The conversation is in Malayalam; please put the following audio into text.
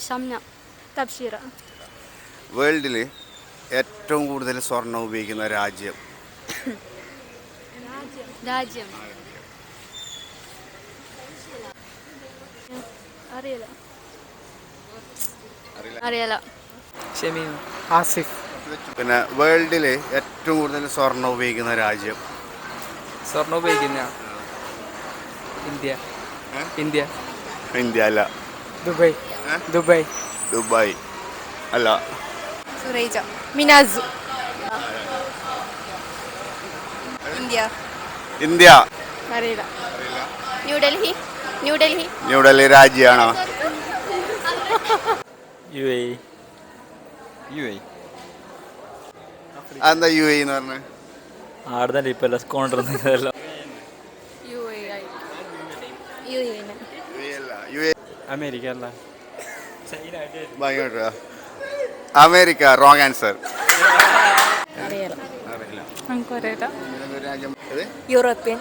ഷംന. തബ്ഷീറ. വേൾഡിൽ ഏറ്റവും കൂടുതൽ സ്വർണം ഉപയോഗിക്കുന്ന രാജ്യം? രാജ്യം അറിയില്ല. അറിയില്ല. ഷമീം. ആസിഫ്. പിന്നെ വേൾഡിൽ ഏറ്റവും കൂടുതൽ സ്വർണം ഉപയോഗിക്കുന്ന രാജ്യം? സ്വർണം ഉപയോഗിക്കുന്ന ഇന്ത്യ. ഇന്ത്യ. ഇന്ത്യ അല്ല. ദുബായ്. ദുബായ്. ദുബായ് അല്ല. സുറൈജ. മിനാസ്. ഇന്ത്യ. ഇന്ത്യ. അറിയില്ല. ന്യൂഡൽഹി. ന്യൂഡൽഹി. ന്യൂഡൽഹി രാജ്യമാണോ? U A. U A. എന്താ യു എ എന്ന് പറഞ്ഞത്? ആടെ തന്നെ ഇപ്പം എല്ലാം കൊണ്ടുവരുന്നതല്ലോ. അമേരിക്ക അല്ല. അമേരിക്ക. Wrong answer. അറിയില്ല. രാജ്യം യൂറോപ്യൻ.